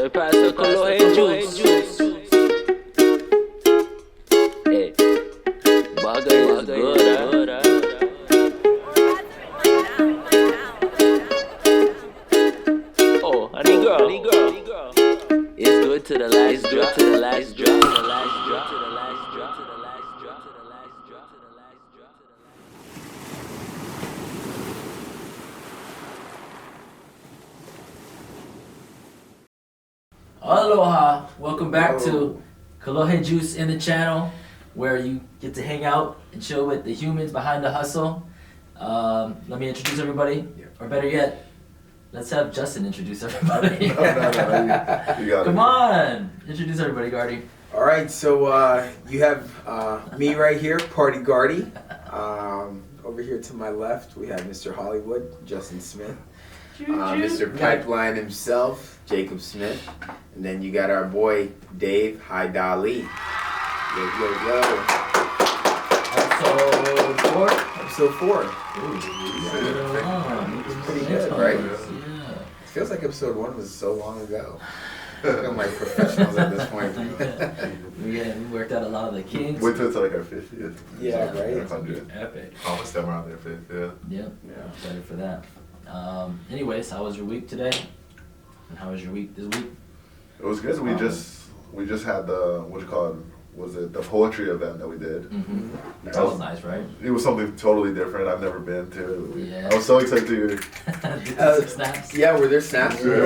So we pass the Kolohe juice. Hey, bagay is good, Oh, honey girl. It's good to the last drop, to the last drop, to the last drop, to the last drop, to the last drop, to the last drop, to the last drop, to the last drop. Aloha! Welcome back to Kolohe Juice in the channel, where you get to hang out and chill with the humans behind the hustle. Let me introduce everybody, or better yet, let's have Justin introduce everybody. No, you got it. Come on! Introduce everybody, Gardy. All right, so you have me right here, Party Gardy. Over here to my left, we have Mr. Hollywood, Justin Smith. Mr. Pipeline himself, Jacob Smith. And then you got our boy, Dave Hi Dali. Yo. Episode 4. It's pretty good, right? Yeah. It feels like episode 1 was so long ago. I'm like professionals at this point. We worked out a lot of the kinks. Wait till it's like our 50th. Yeah, right? 100. Epic. Almost them around their 5th, yeah. Yep. Excited for that. Anyways, how was your week today? And how was your week this week? It was good. We just had the, what you call it, was it the poetry event that we did. Mm-hmm. That was nice, right? It was something totally different I've never been to. Yeah. I was so excited to Some snaps. Yeah, were there snaps? It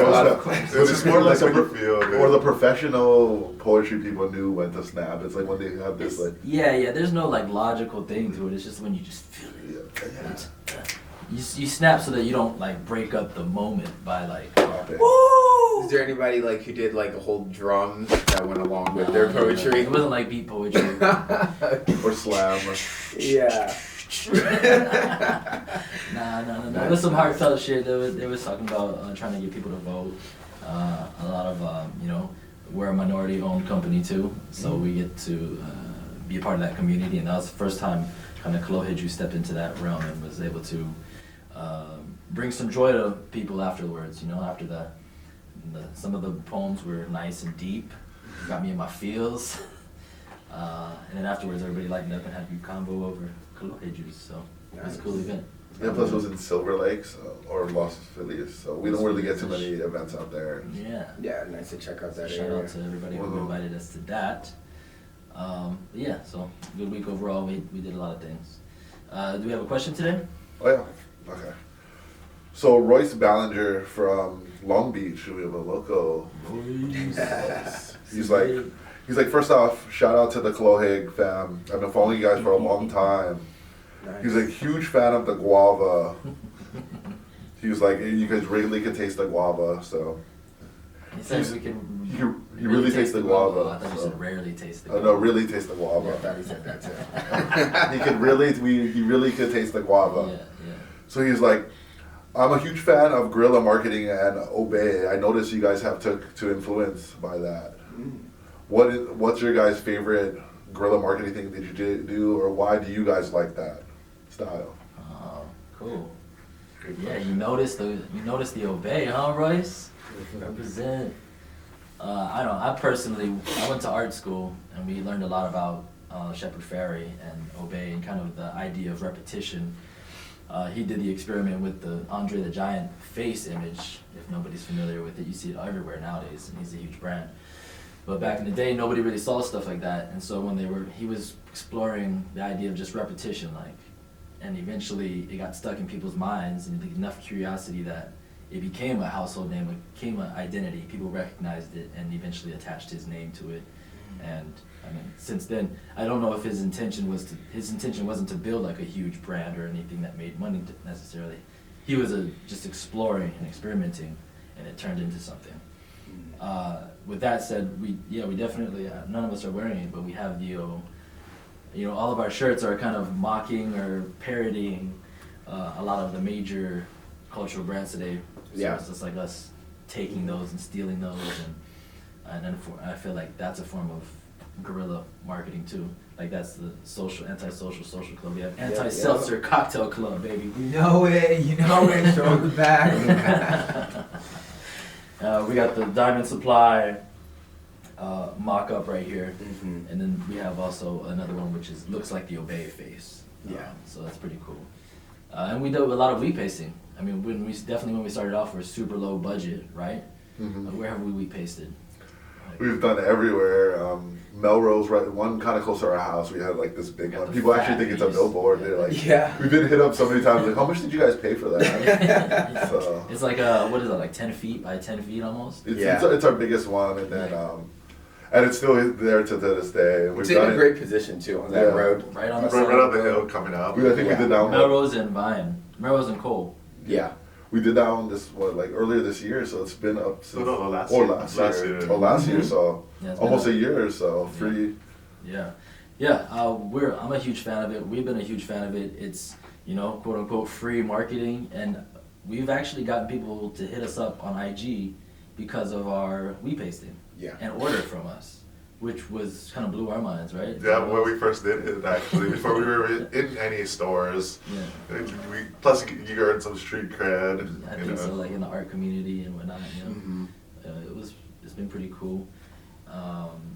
was just more like or the professional poetry people knew when to snap. It's like when they have this like Yeah. There's no like logical thing to it. It's just when you just feel it. yeah. You snap so that you don't like break up the moment by like. Woo! Is there anybody like who did like a whole drum that went along with their poetry? It wasn't like beat poetry. Or slam. Yeah. No. It was some heartfelt shit. They was talking about trying to get people to vote. A lot of we're a minority-owned company too, so we get to be a part of that community, and that was the first time kind of Kolohe Juice stepped into that realm and was able to bring some joy to people afterwards. After some of the poems were nice and deep, got me in my feels, and then afterwards everybody lightened up and had a combo over Kolohe Juice. So it was a cool event. Yeah, plus it was in Silver Lakes or Los Feliz, so we don't really get too many events out there. Yeah, nice to check out that Shout area. out to everybody who invited us to that. So good week overall. We did a lot of things. Do we have a question today? Oh yeah, okay. So Royce Ballinger from Long Beach, we have a local. He's like, first off, shout out to the Kolohe fam. I've been following you guys for a long time. Nice. He's a huge fan of the guava. He was like, you guys really can taste the guava, so. He said we can. He really tastes the guava. I thought you said rarely taste the Oh guava. no, really taste the guava. Yeah, I thought he said that too. He really could taste the guava. Yeah. So he's like, I'm a huge fan of guerrilla marketing and Obey. I noticed you guys have took to influence by that. What's your guys' favorite guerrilla marketing thing that you do, or why do you guys like that style? Oh, cool. Yeah, you noticed the Obey, huh, Royce? Represent. I don't know. I went to art school and we learned a lot about Shepard Fairey and Obey and kind of the idea of repetition. He did the experiment with the Andre the Giant face image. If nobody's familiar with it, you see it everywhere nowadays, and he's a huge brand. But back in the day, nobody really saw stuff like that, and so he was exploring the idea of just repetition, and eventually it got stuck in people's minds, and enough curiosity that it became a household name, it became an identity. People recognized it and eventually attached his name to it. And I mean, since then, I don't know if his intention wasn't to build like a huge brand or anything that made money necessarily. He was just exploring and experimenting, and it turned into something. With that said, we definitely, none of us are wearing it, but we have all of our shirts are kind of mocking or parodying a lot of the major cultural brands today. So it's just like us taking those and stealing those, and then I feel like that's a form of guerrilla marketing too. Like that's the anti-social social club. We have anti-seltzer cocktail club, baby. You know it, show the back. We got the Diamond Supply mock-up right here. Mm-hmm. And then we have also another one which looks like the Obey face. Yeah. So that's pretty cool. And we do a lot of wheat pasting. I mean, when we started off, we're super low budget, right? Mhm. Where have we wheat pasted? We've done it everywhere. Melrose, right, one kind of close to our house, we had like this big Got one. the People fat actually think it's a piece. billboard. They're like, Yeah. we've been hit up so many times, like, how much did you guys pay for that? So, It's like what is it, like 10 feet by 10 feet almost? it's our biggest one, and then, and it's still there to this day. We've It's in done a it. great position too on that Yeah. road. Right on the Right, side. right up the hill coming up. I think we did that one. Melrose and Vine. Melrose and Cole. Yeah. We did that one earlier this year, so it's been up since No, last or year. last Last year. year. Oh, last year, so Yeah, it's been almost up. a year or so. Free. Yeah. I'm a huge fan of it. We've been a huge fan of it. It's, quote unquote free marketing, and we've actually gotten people to hit us up on IG because of our wheat pasting Yeah. and order from us, which was kind of blew our minds, right? Yeah, when we first did it, actually, before we were in any stores. Yeah. Plus, you earned some street cred. I you think know. so, like in the art community and whatnot. Mm-hmm. It's been pretty cool.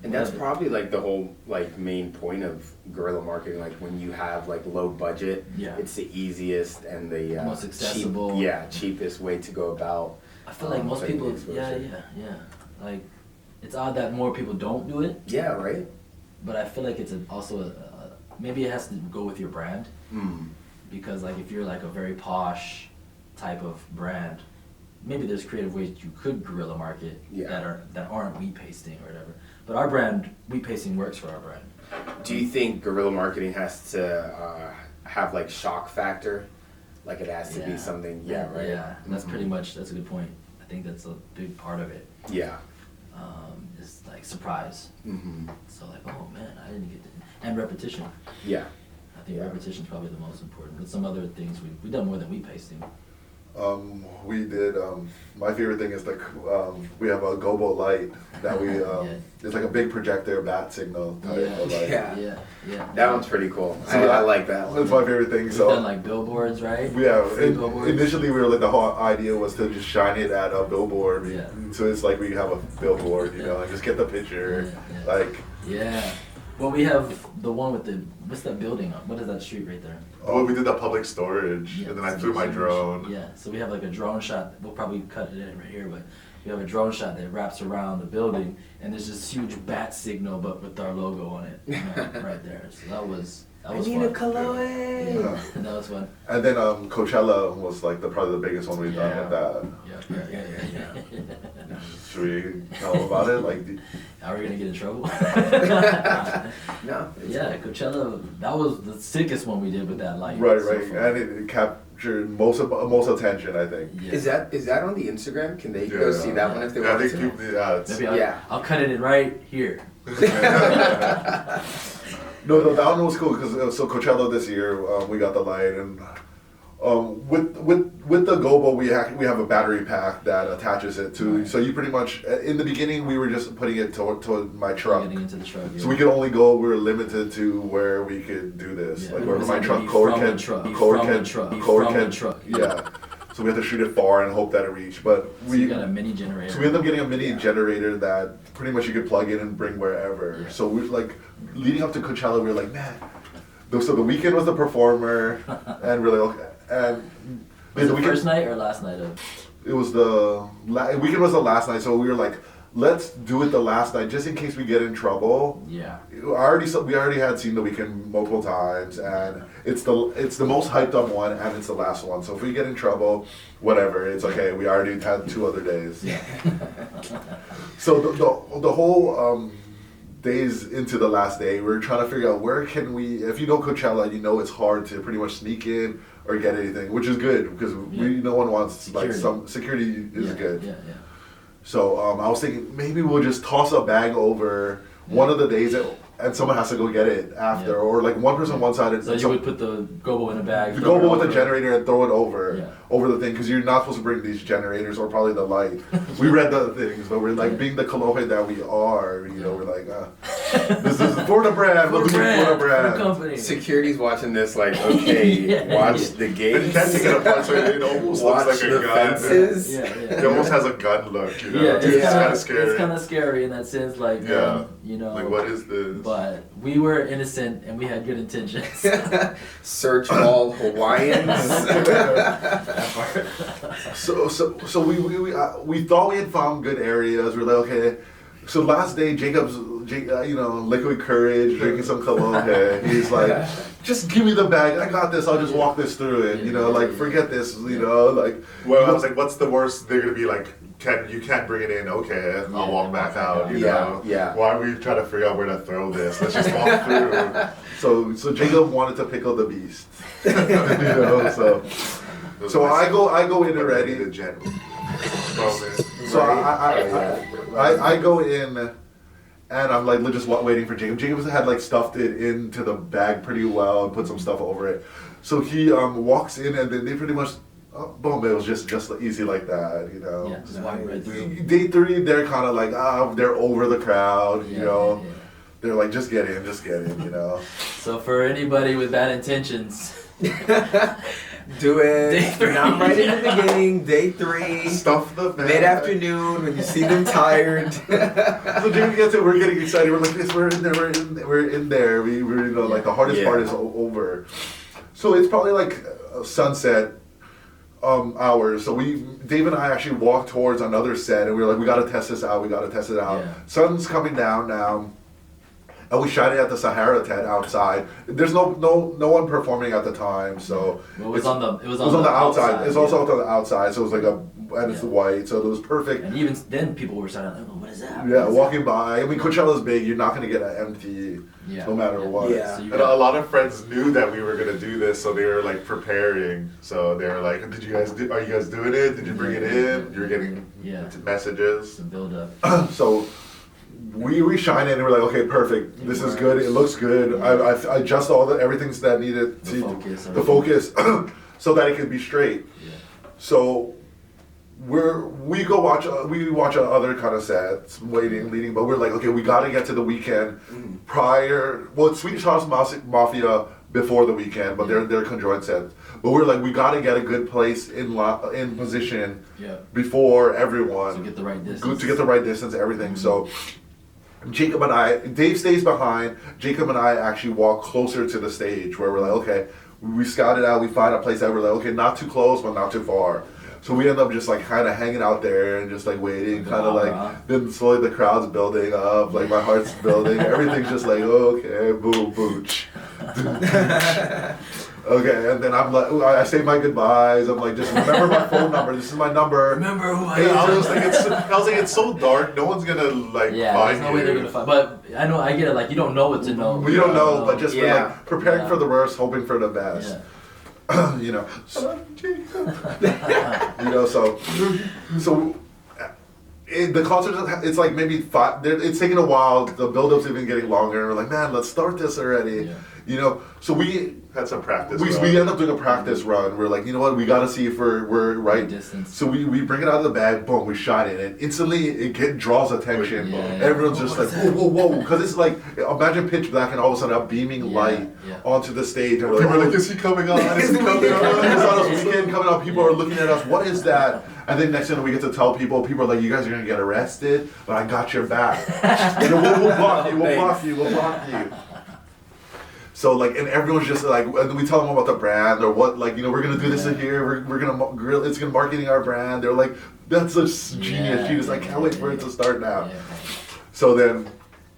And that's yeah, probably like the whole like main point of guerrilla marketing. Like when you have like low budget, Yeah. it's the easiest and the Most accessible. cheapest way to go about. I feel like most getting people, the exposure. yeah. Like, it's odd that more people don't do it, Yeah, right. but I feel like it's maybe it has to go with your brand, Mm. because like if you're like a very posh type of brand, maybe there's creative ways you could guerrilla market Yeah. that aren't wheat pasting or whatever. But our brand, wheat pasting works for our brand. Do you think guerrilla marketing has to have like shock factor? Like it has to be something, right? Yeah, that's Mhm. pretty much, that's a good point. I think that's a big part of it. Yeah. Is like surprise. Mm-hmm. So like, oh man, I didn't get that. And repetition. Yeah. I think Yeah. repetition is probably the most important. But some other things we've done more than wheat pasting. We did. My favorite thing is we have a gobo light that we. It's like a big projector bat signal type of light. Yeah. Yeah. That one's pretty cool. So I like that one. That's my favorite thing. We've So done like billboards, right? yeah, Free billboards. initially we were like the whole idea was to just shine it at a billboard. Yeah. So it's like we have a billboard, and just get the picture, Yeah. like. Yeah. Well, we have the one with what's that building on? What is that street right there? Well, we did the public storage, Yeah, and then I it's flew my huge. drone. Yeah, so we have like a drone shot. We'll probably cut it in right here, but we have a drone shot that wraps around the building, and there's this huge bat signal, but with our logo on it, right there. So that was fun. Kolohe. Yeah. That was fun. And then Coachella was like probably the biggest one we've done with that. Yeah. Should we tell them about it? Like, Are we gonna get in trouble? No. it's Yeah, cool. Coachella. That was the sickest one we did with that light. right, so right, far. and it captured most attention, I think. Yeah. Is that on the Instagram? Can they Yeah, go see that one if they Yeah, I want think to? people, it's, Maybe Yeah. I'll cut it in right here. No, that one was cool because so Coachella this year we got the light and with the gobo we have a battery pack that attaches it to. Right. So you pretty much in the beginning we were just putting it to my truck. Getting into the truck. Yeah. So we could only go. We were limited to where we could do this. Yeah, Like it where was my like truck be cord from the can, truck, be cord from can, the truck, be cord from can, the truck. yeah. So we had to shoot it far and hope that it reached. But So you got a mini generator. so we ended up getting a mini generator that pretty much you could plug in and bring wherever. Yeah. So we like leading up to Coachella, we were like, man. So the weekend was the performer, and we're like, okay. And Was it the the weekend, first night or last night of? it was the weekend was the last night. So we were like, let's do it the last night just in case we get in trouble. Yeah. We already had seen the weekend multiple times, and it's the most hyped up one, and it's the last one. So if we get in trouble, whatever, it's okay. We already had 2 other days. Yeah. So the whole days into the last day, we're trying to figure out where can we. If you know Coachella, you know it's hard to pretty much sneak in or get anything, which is good because no one wants Security. like some security is good. Yeah. So I was thinking maybe we'll just toss a bag over one of the days. and someone has to go get it after, or like one person on one side. So you would put the gobo in a bag. You go with the generator and throw it over the thing, because you're not supposed to bring these generators or probably the light. We read the things, but we're like, being the Kolohe that we are, you know, we're like, this is for the brand. For the brand. For the company. Security's watching this like, okay, watch the gates. And you can't take it apart, so it almost looks like a gun. Fences. It almost has a gun look, you know. Yeah, it's kind of scary. It's kind of scary in that sense, like, you know. Like, what is this? But we were innocent and we had good intentions. Search all Hawaiians. So we thought we had found good areas. We're like, okay. So last day, Jacob's, you know, liquid courage, drinking some Kolohe. He's like, just give me the bag. I got this. I'll just walk this through it. You know, like, forget this. You know, like. Well, I was like, what's the worst? They're gonna be like, you can't bring it in. Okay, I'll walk back out. You know. Yeah. Why are we trying to figure out where to throw this? Let's just walk through. So Jacob wanted to pickle the beast. You know, so I go in already. The gen. So I go in, and I'm like just waiting for Jacob. Jacob had like stuffed it into the bag pretty well and put some stuff over it. So he walks in, and then they pretty much, boom, it was just easy like that, you know. Yeah, just walk right through. Day 3, they're kind of like, they're over the crowd, you know. Yeah. They're like, just get in, you know. So for anybody with bad intentions, do it. Day 3. Not right in the beginning. Day 3. Stuff the bag. Mid-afternoon when you see them tired. So Jamie gets it. We're getting excited. We're like, yes, we're in there. We're in there. We're you know, like the hardest part is over. So it's probably like sunset hours. So Dave and I actually walked towards another set, and we were like, we got to test this out. Yeah. Sun's coming down now. And we shot it at the Sahara tent outside. There's no one performing at the time, so it was on the outside. It's also on the outside, so it was like and it's white, so it was perfect. And even then, people were saying, "Oh, what is that?" Yeah, walking by. I mean, Coachella's big. You're not gonna get an empty, no matter what. Yeah. So and a lot of friends knew that we were gonna do this, so they were like preparing. So they were like, "Are you guys doing it? Did you bring it in? You were getting messages." The build up. So we shine it and we're like, okay, perfect. This is good. It looks good. I adjust everything's that needed to the focus so that it can be straight. Yeah. So we watch other kind of sets, leading, but we're like, okay, we got to get to the weekend prior. Well, it's Swedish House Mafia before the weekend, but they're conjoined sets. But we're like, we got to get a good place in position before everyone to get the right distance. To get the right distance, everything. So Jacob and I, Dave stays behind. Jacob and I actually walk closer to the stage where we're like, okay, we scout it out. We find a place that we're like, okay, not too close, but not too far. So we end up just like kind of hanging out there and just like waiting, kind of like, then slowly the crowd's building up, like my heart's building. Everything's just like, okay, boom, booch. Okay, and then I'm like, I say my goodbyes. I'm like, just remember my phone number. This is my number. Remember who I am. am. I was like, it's so dark. No one's gonna like find there's no way they're gonna find. But I get it. Like, you don't know what to know. We don't know, but just like preparing for the worst, hoping for the best. Yeah. You know. You know, so the concert, it's like maybe 5. It's taking a while. The build-up's even getting longer. And we're like, man, let's start this already. Yeah. You know, so we had some practice. We end up doing a practice run. We're like, you know what, we got to see if we're right. Distance. So we bring it out of the bag, boom, we shot it, and instantly it draws attention. Everyone's just like, whoa, because it's like, imagine pitch black and all of a sudden a beaming light onto the stage, and we're like, is he coming on? Is he coming on? It's weekend coming up. People are looking at us. What is that? And then next thing we get to tell people are like, you guys are gonna get arrested, but I got your back. You know, we'll block you. We'll block you. So like, and everyone's just like, and we tell them about the brand or what, like, you know, we're gonna do this in here. We're gonna it's gonna marketing our brand. They're like, that's a genius. I can't wait for it to start now. Yeah. So then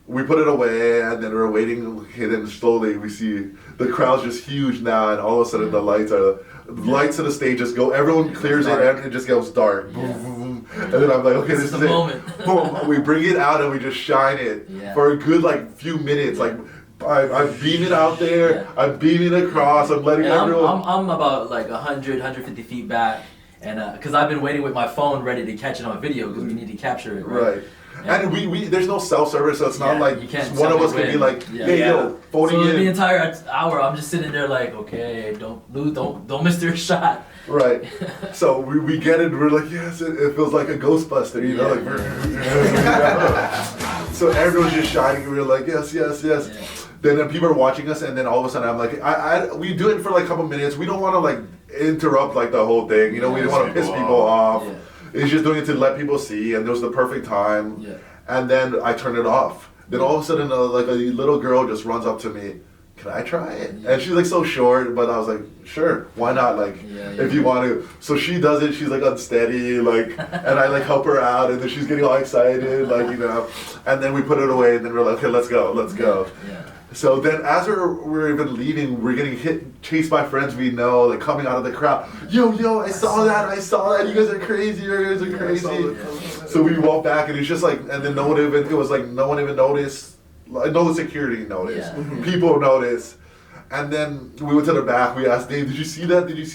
we put it away, and then we're waiting. Okay, then slowly we see the crowd's just huge now, and all of a sudden the lights of the stage just go. Everyone clears it, and it just goes dark. Boom, boom, boom. And then I'm like, okay, this is the moment. Boom. We bring it out and we just shine it for a good like few minutes, like. I'm beaming out there. I'm beaming across. I'm letting everyone. I'm about like 150 feet back, and because I've been waiting with my phone ready to catch it on video because we need to capture it. Right. And we there's no self-service, so it's not like you can't one tell of us me can be when. like, Yeah. hey, yo, voting So in. the entire hour, I'm just sitting there like, okay, don't miss your shot. Right. So we get it, we're like, yes, it feels like a Ghostbuster, you know, like, so everyone's just shining, and we're like, yes. Yeah. Then people are watching us, and then all of a sudden I'm like, we do it for like a couple minutes. We don't want to like interrupt like the whole thing, you know, we don't want to piss people off. Yeah. It's just doing it to let people see, and it was the perfect time. Yeah. And then I turn it off. Then all of a sudden, like a little girl just runs up to me. Can I try it? Yeah. And she's like so short, but I was like, sure, why not? Like, if you want to. So she does it. She's like unsteady, like, and I like help her out, and then she's getting all excited, like, you know. And then we put it away, and then we're like, okay, let's go. Yeah. So then, as we're even leaving, we're getting chased by friends we know, like coming out of the crowd. Yo, I saw that. You guys are crazy. So we walk back, and it's just like, and then no one even noticed. Like, no security noticed. Yeah. People noticed. And then we went to the back. We asked Dave, did you see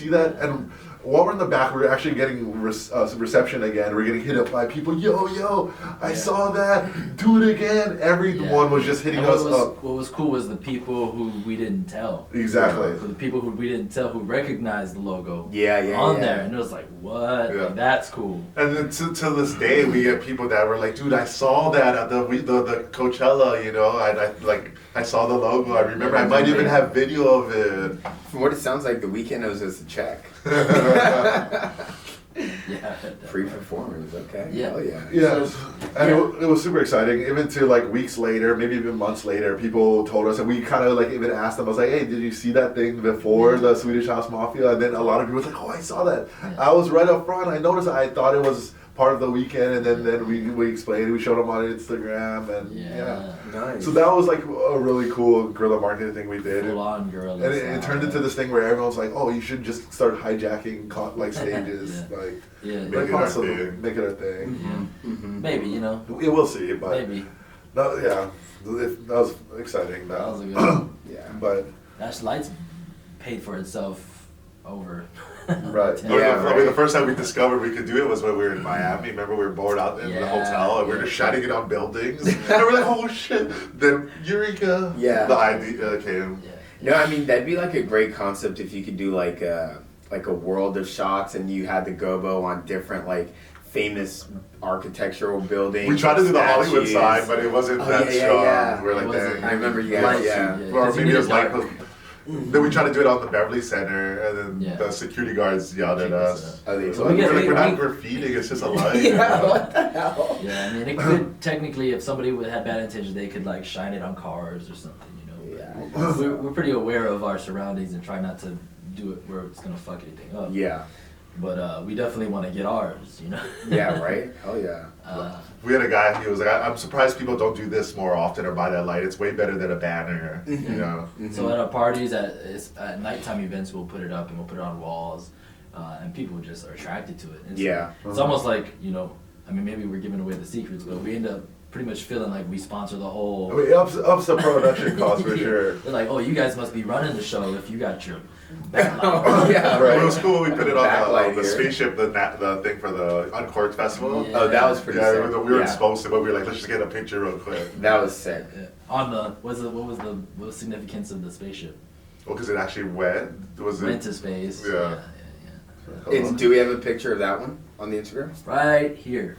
that? And while we're in the back, we're actually getting reception again. We're getting hit up by people. Yo, I saw that. Do it again. Everyone was just hitting us up. What was cool was the people who we didn't tell. Exactly. So the people who we didn't tell who recognized the logo. Yeah. On there, and it was like, what? Yeah. Like, that's cool. And then to this day, we get people that were like, dude, I saw that at the Coachella, you know, I saw the logo. I remember, I might even have video of it. From what it sounds like, the weekend was just a check. Yeah. Free performers, okay. Yeah. Hell yeah. Yeah, and it was super exciting. Even to like weeks later, maybe even months later, people told us, and we kind of like even asked them. I was like, "Hey, did you see that thing before the Swedish House Mafia?" And then a lot of people was like, "Oh, I saw that. I was right up front. I noticed. I thought it was part of the weekend." And then we explained. We showed them on Instagram, and yeah. Nice. So that was like a really cool guerrilla marketing thing we did. Full on guerrilla. And it turned into this thing where everyone's like, "Oh, you should just start hijacking like stages, like." Make it our possible. thing. Make it our thing. Mm-hmm. Maybe, you know. We will see, but Maybe. no, yeah, that was exciting. That was a good one. Yeah. But That lights paid for itself over. Right. Yeah, I mean, the first time we discovered we could do it was when we were in Miami. Remember, we were bored out in the hotel, and we were just shining it on buildings. And we're like, oh shit! Then Eureka! Yeah. The idea came. Yeah. No, I mean that'd be like a great concept if you could do like a world of shots, and you had the gobo on different like famous architectural buildings. We tried to do the statues. Hollywood side, but it wasn't that strong. Yeah. We're like, It wasn't. dang. I remember you Lights, guys. Yeah. Or 'cause you maybe it need was a like. dark- Then we tried to do it on the Beverly Center, and then the security guards yelled at us. Oh, they So we get- We're not we- graffitiing, it's just a light. yeah. What the hell? Yeah, I mean, it could technically, if somebody had bad intentions, they could like shine it on cars or something, you know. But Yeah. we're pretty aware of our surroundings and try not to do it where it's gonna fuck anything up. Yeah. But we definitely want to get ours, you know. Yeah. Right. Hell yeah. We had a guy, he was like, I'm surprised people don't do this more often or buy that light. It's way better than a banner, you know? So at our parties, at nighttime events, we'll put it up and we'll put it on walls, and people just are attracted to it. And Yeah. It's almost like, you know, I mean, maybe we're giving away the secrets, but we end up pretty much feeling like we sponsor the whole. I mean, it ups the production cost for sure. They're like, oh, you guys must be running the show if you got your backlight. Oh, yeah. Right. It was cool. We put it on Backlight the here. spaceship, the thing for the Uncorked Festival. Yeah. Oh, that was pretty Yeah, sick. we weren't Yeah. supposed to, but we were like, let's just get a picture real quick. That was sick. Yeah. On the what was the significance of the spaceship? Well, because it actually went. Was it? Went to space. Yeah. Do we have a picture of that one on the Instagram? Right here.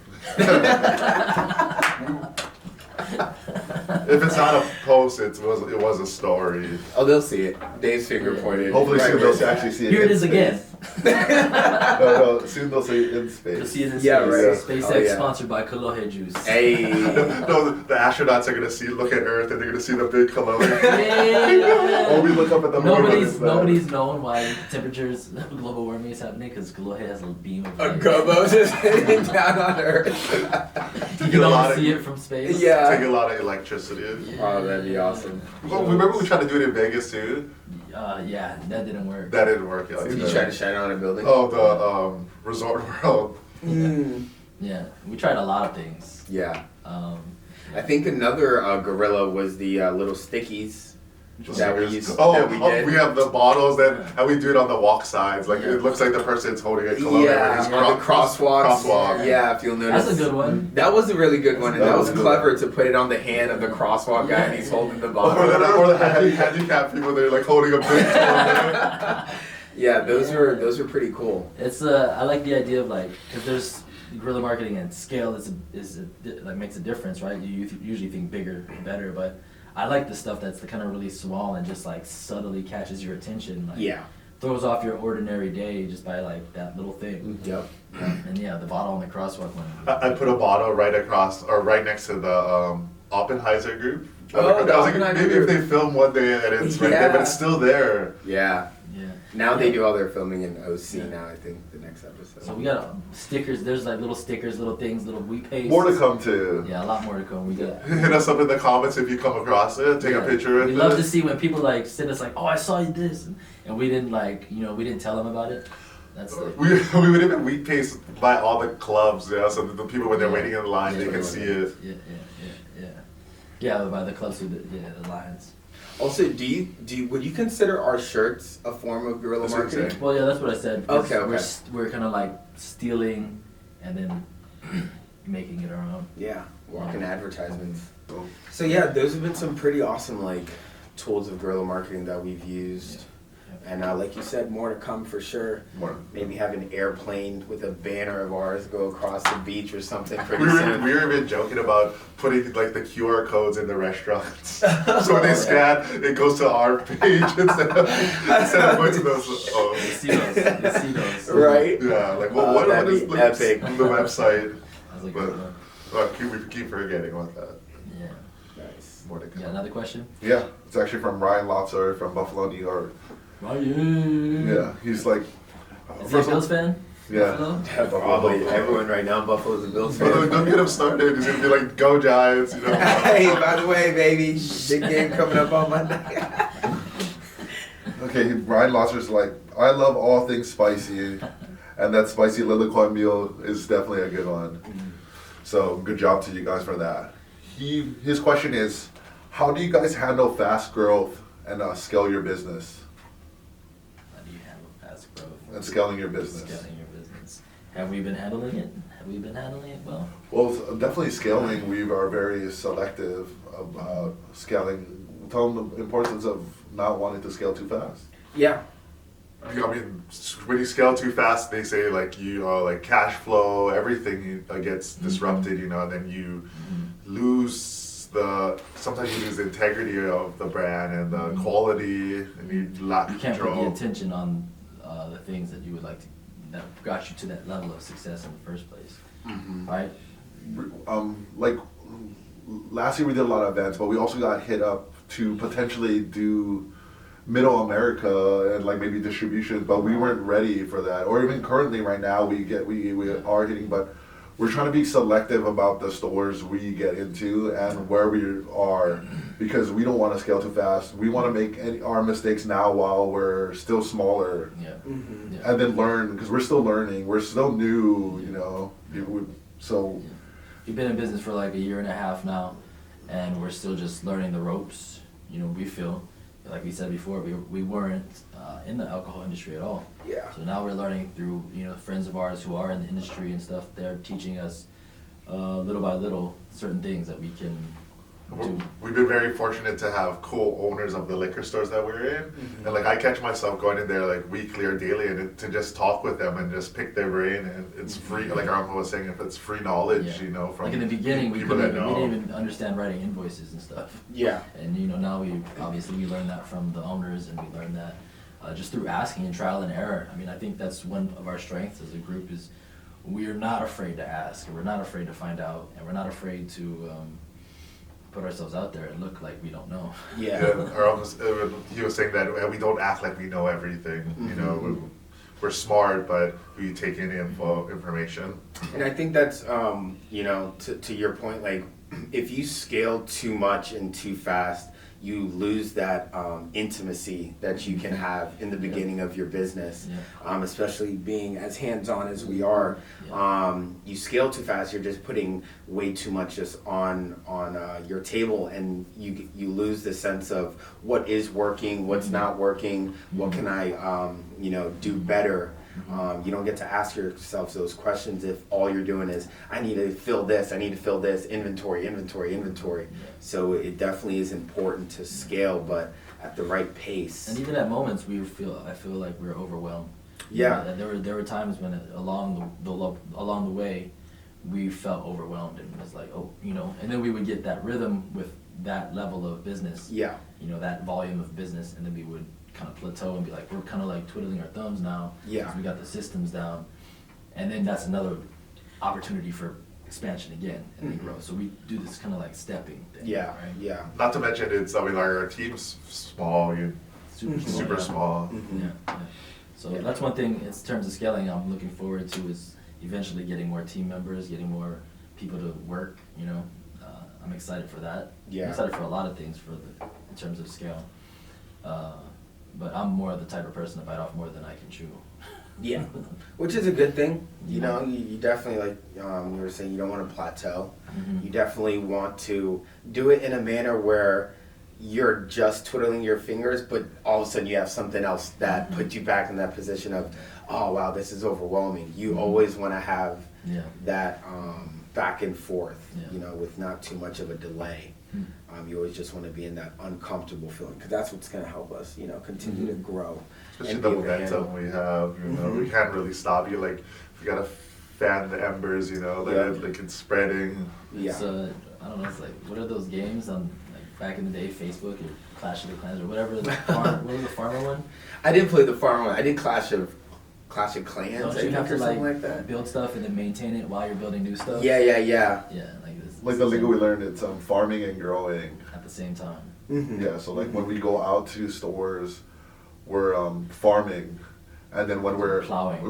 If it's not a post, it was a story. Oh, they'll see it. Dave's finger pointed. Hopefully right soon where they'll it's actually at. see it. Here it in is space. again. No, soon they'll see it in space. You'll see it in Yeah, space. right. SpaceX Oh, yeah. sponsored by Kolohe Juice. Hey. No, the astronauts are gonna look at Earth, and they're gonna see the big Kolohe. Or we look up at the moon. Nobody's known why temperatures, global warming is happening because Kolohe has a beam of A light. gobo just hitting down on Earth. You can only see it from space. Yeah. Take a lot of electricity. Oh, that'd be awesome. Well, remember we tried to do it in Vegas too? Yeah, that didn't work. That didn't work. Did you try to shine it on a building? Oh, the Resort World. Mm. Yeah, we tried a lot of things. Yeah. Um, I think another gorilla was the little stickies that we used. Oh, that we did. we have the bottles and we do it on the walk sides. Like it looks like the person's holding a Kelowhe. Yeah, on the crosswalks. Crosswalk. Yeah, if you'll notice. That's a good one. That was a really good one, and that was was good. clever to put it on the hand of the crosswalk guy, and he's holding the bottle. Or the handicapped people, they're like holding a big Yeah, those were pretty cool. It's I like the idea of like, because there's guerrilla marketing and scale like makes a difference, right? You usually think bigger and better, but I like the stuff that's kind of really small and just like subtly catches your attention. Like, Yeah. throws off your ordinary day just by like that little thing. Yep. And yeah, the bottle on the crosswalk one. I put a bottle right across or right next to the Oppenheiser group. Oh, I was the like, Oppenheiser maybe if group. they film one day and it's right there, but it's still there. Yeah. Yeah. Now they do all their filming in OC now, I think, the next episode. So we got stickers. There's like little stickers, little things, little we paste. More to come too. Yeah, a lot more to come. We got. Hit us up in the comments if you come across it. Take a picture of We it. love to see when people like send us like, oh, I saw you this, and we didn't like, we didn't tell them about it. That's like, We would even wheat paste by all the clubs, yeah, so that the people when they're waiting in line, they can see it. Yeah, by the clubs with the lines. Also, would you consider our shirts a form of guerrilla That's what I'm marketing? saying. Well, yeah, that's what I said. because Okay. We're kind of like stealing and then making it our own. Yeah, walking advertisements. So, So yeah, those have been some pretty awesome like tools of guerrilla marketing that we've used. And like you said, more to come for sure. more. Maybe have an airplane with a banner of ours go across the beach or something pretty We soon. were even joking about putting like the QR codes in the restaurants. So when they scan, it goes to our page instead of going to those. They see those. Right? Yeah, like Oh, what that'd is be the, epic. the website? I was like, But we keep forgetting about that. yeah. Nice. More to come. Yeah, another question? Yeah, it's actually from Ryan Lotzer from Buffalo, New York. Ryan. Yeah, he's like. Is he a Bills fan? Yeah. Buffalo? Probably everyone right now in Buffalo is a Bills But fan. don't get him started. He's gonna be like, "Go Giants!" You know. Hey, by the way, baby, big game coming up on Monday. Okay, Ryan Lotzer's like, I love all things spicy, and that spicy lilikoi meal is definitely a good one. So good job to you guys for that. His question is, how do you guys handle fast growth and scale your business How do you handle fast growth? and scaling your business? Scaling your business. Have we been handling it? Have we been handling it well? Well, definitely scaling. We are very selective about scaling. Tell them the importance of not wanting to scale too fast. Yeah. I mean, when you scale too fast, they say like like cash flow, everything gets disrupted, and then you lose sometimes you lose the integrity of the brand and the quality, and you lack You can't put the control. attention on the things that you would like to, that got you to that level of success in the first place, right? Like last year we did a lot of events, but we also got hit up to potentially do Middle America and like maybe distribution, but we weren't ready for that. Or even currently right now we are hitting, but we're trying to be selective about the stores we get into and where we are, because we don't want to scale too fast. We want to make our mistakes now while we're still smaller, Yeah. and then learn, because we're still learning. We're still new, So We've been in business for like a year and a half now, and we're still just learning the ropes. We feel, like we said before, we weren't in the alcohol industry at all. Yeah. So now we're learning through, friends of ours who are in the industry and stuff. They're teaching us little by little certain things that we can do. We've been very fortunate to have cool owners of the liquor stores that we're in, and like I catch myself going in there like weekly or daily, and to just talk with them and just pick their brain, and it's free. Like our uncle was saying, if it's free knowledge, Yeah. from Like in the beginning, we people that didn't know. even understand writing invoices and stuff. Yeah. And now we learned that from the owners, and we learned that just through asking and trial and error. I mean, I think that's one of our strengths as a group is we are not afraid to ask, and we're not afraid to find out, and we're not afraid to put ourselves out there and look like we don't know. Yeah. Our uncle, he was saying that we don't act like we know everything. We're smart, but we take in information. And I think that's, to your point, like, if you scale too much and too fast, you lose that intimacy that you can have in the beginning of your business, especially being as hands-on as we are. You scale too fast, you're just putting way too much just on your table, and you lose the sense of what is working, what's not working, what can I do better. You don't get to ask yourself those questions if all you're doing is, I need to fill this, inventory. So it definitely is important to scale, but at the right pace. And even at moments, I feel like we're overwhelmed. Yeah. There were times when along the way, we felt overwhelmed, and it was like, and then we would get that rhythm with that level of business. Yeah. That volume of business, and then we would kind of plateau and be like, we're kind of like twiddling our thumbs now. Yeah. Because we got the systems down, and then that's another opportunity for expansion again, and then grow. So we do this kind of like stepping thing. Yeah. Right? Yeah. Not to mention, our team's small. Super small. Yeah. So that's one thing in terms of scaling I'm looking forward to, is eventually getting more team members, getting more people to work. I'm excited for that. Yeah. I'm excited for a lot of things in terms of scale. But I'm more of the type of person to bite off more than I can chew. Yeah, which is a good thing. You definitely, like you were saying, you don't want to plateau. You definitely want to do it in a manner where you're just twiddling your fingers, but all of a sudden you have something else that puts you back in that position of, oh wow, this is overwhelming. You always want to have that back and forth, with not too much of a delay. You always just want to be in that uncomfortable feeling, because that's what's going to help us, continue to grow. Especially the momentum we have, we can't really stop you. Like, we gotta fan the embers, like it's spreading. It's, I don't know, it's like, what are those games on, like, back in the day, Facebook or Clash of the Clans or whatever, what was the farmer one? I didn't play the farmer one. I did Clash of Clans, Don't you have to something like that? build stuff and then maintain it while you're building new stuff? Yeah. Yeah, like this. Like the lingo we learned, it's farming and growing. At the same time. Yeah, so like when we go out to stores, we're farming, and then when we're plowing,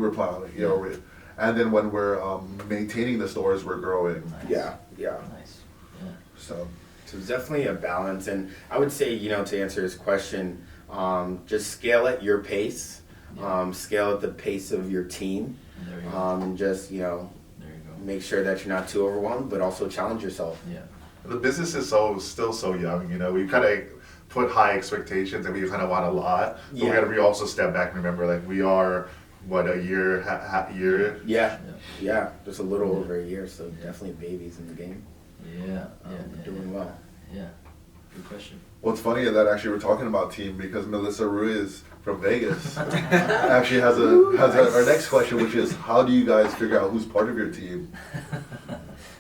and then when we're maintaining the stores, we're growing. Nice. Yeah. Nice. Yeah. So it's definitely a balance, and I would say, to answer his question, just scale at your pace, scale at the pace of your team, There you go. and just There you go. make sure that you're not too overwhelmed, but also challenge yourself. Yeah. The business is still so young, we kind of put high expectations and we kind of want a lot. But we also step back and remember, like, we are, a year, year? Yeah, just a little over a year, so definitely babies in the game. Yeah. Doing well. Yeah. Good question. what's funny is that actually we're talking about team because Melissa Ruiz from Vegas actually has our next question, which is, how do you guys figure out who's part of your team?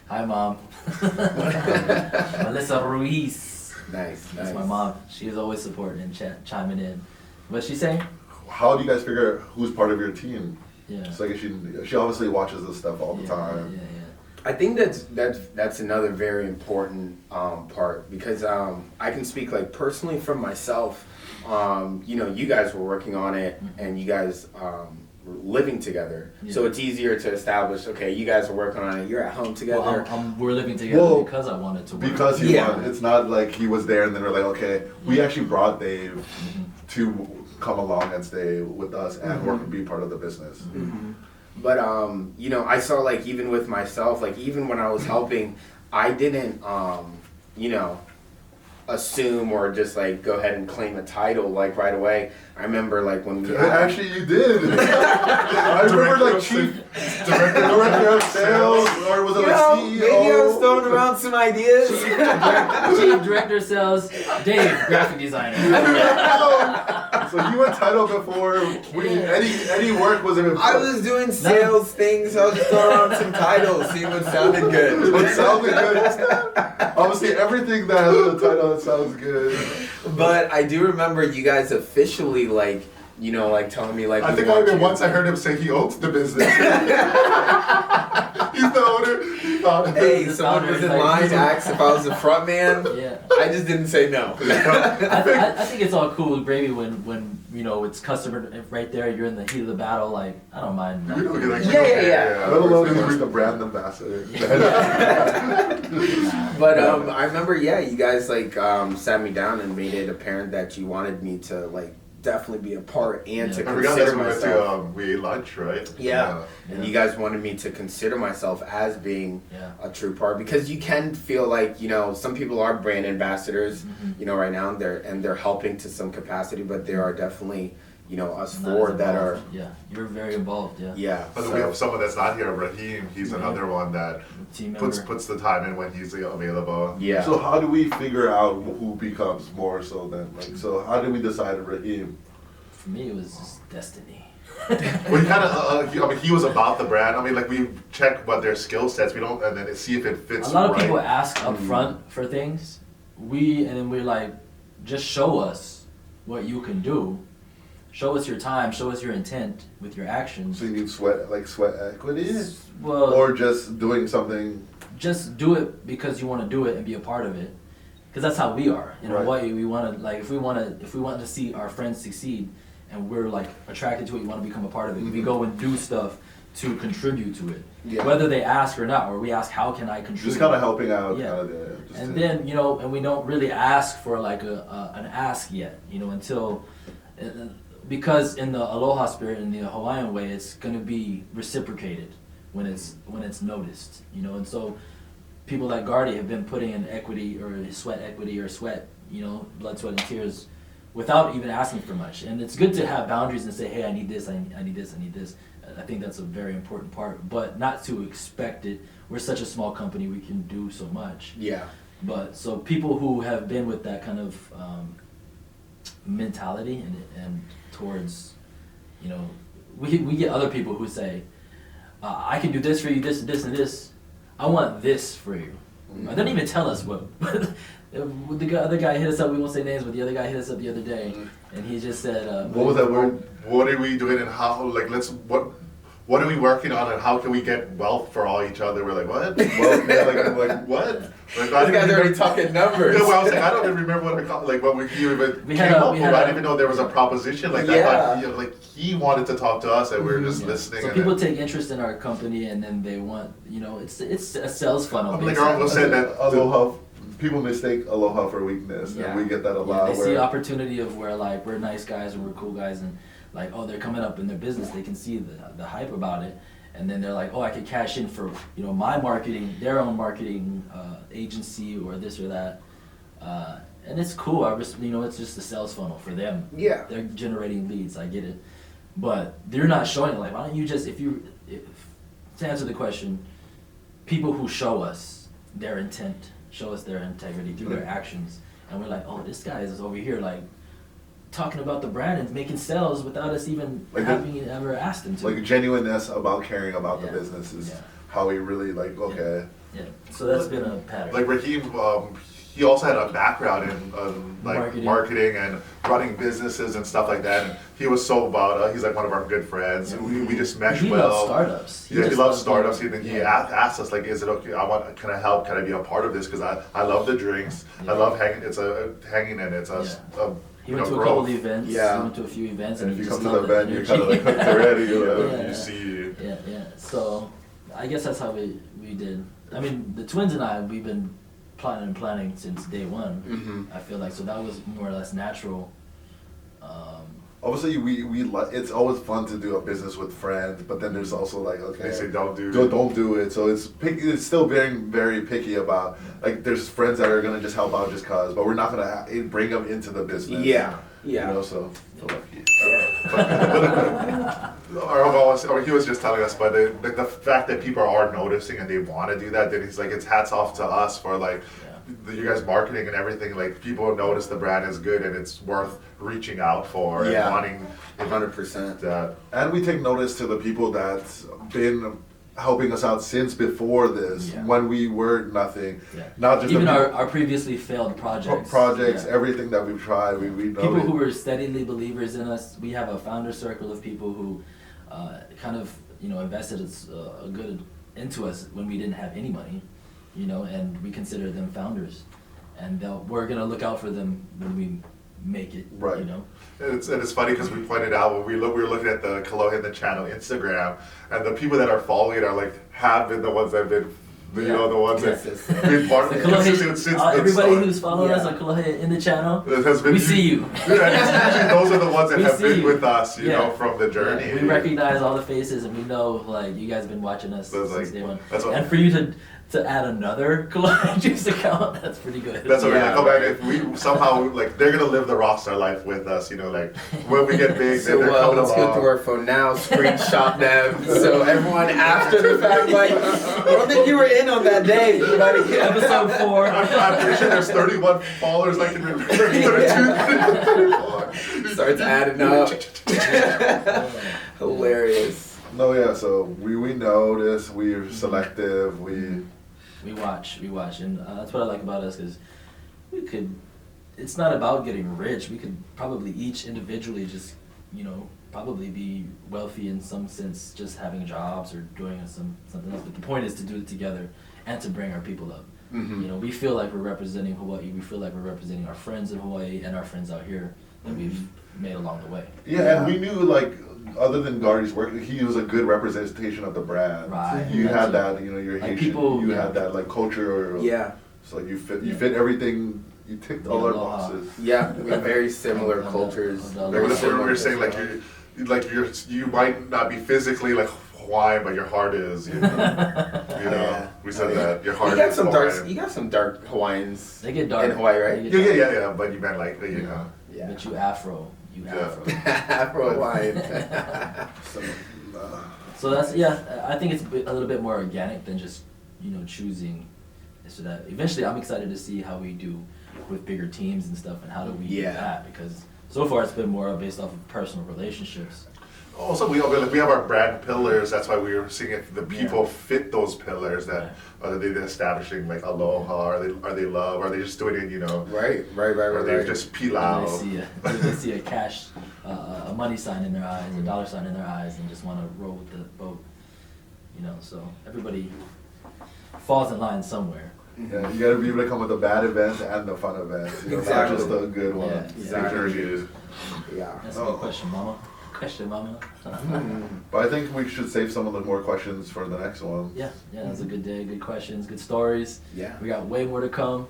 Hi, Mom. Melissa Ruiz. Nice. That's my mom. She's always supporting and chiming in. What's she saying? How do you guys figure out who's part of your team? Yeah. It's like she obviously watches this stuff all the time. Yeah. I think that's another very important part, because I can speak like personally from myself. You guys were working on it, and you guys were living together, so it's easier to establish. Okay, you guys are working on it. You're at home together. Well, we're living together because I wanted to work. Because he wanted. It's not like he was there and then we're like, okay. We actually brought Dave to come along and stay with us and work and be part of the business. But I saw, like, even with myself, like, even when I was helping, I didn't assume or just like go ahead and claim a title like right away. I remember like when we actually you did. I remember like director of sales, or was it like CEO? Maybe I was throwing around some ideas. Chief director of sales, Dave, graphic designer. So you were title before any work was even. I was doing sales things. I was just throwing around some titles, seeing what sounded good. What sounded good? Obviously, everything that has a title that sounds good. But I do remember you guys officially like you know, like telling me like. I think only once I heard him say he owns the business. He's the owner. He thought Hey, someone was in line to ask if I was the front man. Yeah. I just didn't say no. I think it's all cool and gravy when you know it's customer right there. You're in the heat of the battle. Like I don't mind. We don't get like, Yeah. Let alone he's the brand ambassador. But I remember, you guys like sat me down and made it apparent that you wanted me to like definitely be a part and to I forgot that consider we went myself. to we ate lunch, right? Yeah. And you guys wanted me to consider myself as being a true part because you can feel like, you know, some people are brand ambassadors, you know, right now and they're helping to some capacity, but there are definitely, you know, us four that are. Yeah, you're very involved. Yeah. Yeah. But then we have someone that's not here, Raheem. He's another one that puts the time in when he's available. Yeah. So how do we figure out who becomes more so then? Like, so how do we decide Raheem? For me, it was just destiny. Well, he kind of, I mean, he was about the brand. I mean, like we check what their skill sets. We don't, and then see if it fits. A lot of right. people ask up front for things. And then we're like, just show us what you can do. Show us your time. Show us your intent with your actions. So you need sweat equity, Well, or just doing something. just do it because you want to do it and be a part of it. Because that's how we are in Right. Hawaii. We want to if we want to see our friends succeed, and we're like attracted to it, we want to become a part of it. We go and do stuff to contribute to it, whether they ask or not, or we ask, how can I contribute? Just kind of helping out. Yeah. Just And to- then, you know, and we don't really ask for like an ask yet, you know, until, because in the Aloha spirit, in the Hawaiian way, it's going to be reciprocated when it's noticed, you know, and so people like Gardy have been putting in equity or sweat, you know, blood, sweat, and tears without even asking for much. And it's good to have boundaries and say, hey, I need this, I need this, I need this. I think that's a very important part, but not to expect it. We're such a small company, we can do so much. Yeah. But so people who have been with that kind of mentality and towards, you know, we get other people who say, I can do this for you, this, this, and this. I want this for you. They don't even tell us what. The other guy hit us up, we won't say names, but the other guy hit us up the other day, and he just said, what was that word? What are we doing and how? Like, what are we working on and how can we get wealth for all each other? We're like, what? Well, yeah, like what? Like, This guy's already talking numbers. Yeah, well, I was like, I don't even remember what I called, like what we even We came had a- up we with. had I a- didn't even know there was a proposition like that. Yeah. But, you know, like he wanted to talk to us and we were just listening. So and people then, take interest in our company, and then they want, you know, it's a sales funnel. like basically. Arlo said that Aloha. People mistake Aloha for weakness, Yeah. and we get that a Yeah, lot. they see opportunity of where like we're nice guys and we're cool guys, and like, oh, they're coming up in their business, they can see the hype about it, and then they're like, oh, I could cash in for, you know, my marketing, their own marketing agency or this or that, and it's cool. You know, it's just a sales funnel for them. Yeah. They're generating leads. I get it, but they're not showing it. Like, why don't you just to answer the question, people who show us their intent, show us their integrity through their actions, and we're like, oh, this guy is over here like talking about the brand and making sales without us even Like having ever asked him to. like genuineness about caring about the Yeah. business is Yeah. how we really like. Okay, Yeah, so that's been a pattern. like Raheem, he also had a background in like marketing and running businesses and stuff like that. And he was so about. He's like one of our good friends. Yeah. We just meshed he well. loves startups. Yeah, he just loves startups. And then he yeah. asked us like, "Is it okay? Can I help? Can I be a part of this? Because I love the drinks. Yeah. I love hanging. It's hanging and it's He went to a couple of events. Yeah. He went to a few events, and and if he you just come to the loved event, you're kind of like hooked already. You're like, Yeah. You see. Yeah. So, I guess that's how we did. I mean, the twins and I, we've been planning since day one. Mm-hmm. I feel like, so that was more or less natural. Obviously, it's always fun to do a business with friends, but then there's also like, okay, They say don't do don't do it. So it's it's still very very picky about, like, there's friends that are gonna just help out just cause, but we're not gonna bring them into the business. Yeah. You Yeah. know, so feel lucky. Or he was just telling us, but the fact that people are noticing and they want to do that, then he's like, it's hats off to us for like you guys marketing and everything. Like people notice the brand is good and it's worth reaching out for and wanting 100%. that. And we take notice to the people that's been helping us out since before this, Yeah. when we were nothing. Yeah. Not just Even the our previously failed projects. Yeah. everything that we've tried, we know People who were steadily believers in us. We have a founder circle of people who kind of invested a good into us when we didn't have any money, and we consider them founders, and we're gonna look out for them when we make it. Right. And it's funny because we pointed out when we were looking at the Kolohe in the channel Instagram, and the people that are following it are like have been the ones that have been, the ones that have been part of The the Kolohe, consistent since the everybody start. who's following us on Kolohe in the channel, It has been we see you. Yeah, those are the ones that We have see been you. with us, Yeah. from the journey. Yeah, we recognize all the faces, and we know you guys have been watching us That's since like- day one. that's what- And for you to add another KOLOHE Juice account, that's pretty good. That's what Yeah, we're like, if we somehow, they're gonna live the rockstar life with us, when we get big, So they're coming let's go along. through our phone now, screenshot them, so everyone after the fact, I don't think you were in on that day, buddy. Episode 4. I'm pretty sure there's 31 followers, I can remember, 32. Starts adding up. Hilarious. No, yeah. So we know this. We're selective. We We watch, and that's what I like about us, because it's not about getting rich. We could probably each individually just, probably be wealthy in some sense, just having jobs or doing something else. But the point is to do it together and to bring our people up. Mm-hmm. We feel like we're representing Hawaii. We feel like we're representing our friends in Hawaii and our friends out here that we've made along the way. Yeah, and we knew other than Gardy's work, he was a good representation of the brand. Right. You That's had it. that, you're Like Haitian. people- You yeah. had that culture. Yeah. So you fit everything. You ticked all our Aloha. boxes. Yeah, we have very similar On the- cultures. on the Like Very what we similar were saying, you might not be physically like Hawaiian, but your heart is, Yeah. We said that your heart You got is some Hawaiian. you got some dark Hawaiians They get dark. in Hawaii, right? They get Yeah, dark. but you meant Yeah. But you Afro. Yeah. Afro Hawaiian. So, So that's I think it's a little bit more organic than just choosing this or that. Eventually, I'm excited to see how we do with bigger teams and stuff, and how do we do that, because so far it's been more based off of personal relationships. Also, we have our brand pillars. That's why we were seeing if the people fit those pillars. That are they establishing like Aloha? Are they love? Are they just doing it? Right. Or are they just And pilau? they see a cash, a money sign in their eyes, a dollar sign in their eyes, and just want to roll with the boat. So everybody falls in line somewhere. yeah, you got to be able to come with the bad events and the fun events. Not Exactly. just the good Yeah. ones. Exactly. Yeah. That's a good question, Mama. Question, Mama. But I think we should save some of the more questions for the next one. Yeah, it was a good day. Good questions, good stories. Yeah. We got way more to come.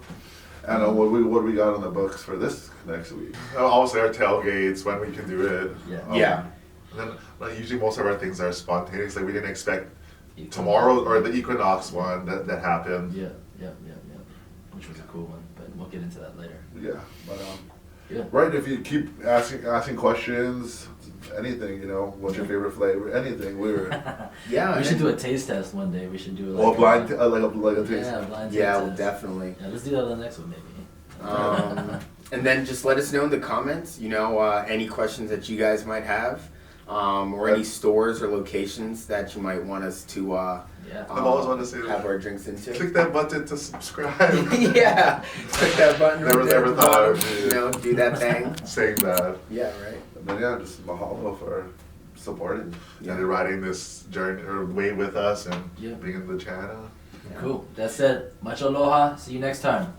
And what we got on the books for this next week. Also, our tailgates when we can do it. Yeah. Yeah. And then usually most of our things are spontaneous. Like we didn't expect tomorrow or the equinox one that happened. Yeah. Which was a cool one, but we'll get into that later. Yeah, but Yeah. right. If you keep asking questions, anything, what's your favorite flavor? Anything. Yeah. We should do a taste test one day. We should do Or like blind, like a taste. Yeah, blind taste Yeah, test. well, definitely. Yeah, let's do that on the next one maybe. And then just let us know in the comments, any questions that you guys might have, or any stores or locations that you might want us to Yeah. I've always wanted to say have our drinks into. click that button to subscribe. Yeah, click that button right Never- there. never at the thought I bottom, would do- do that thing. Saying that. Yeah, right. And then just mahalo for supporting. And riding this journey or way with us and Yeah. being in the channel. Cool. That's it. Much aloha. See you next time.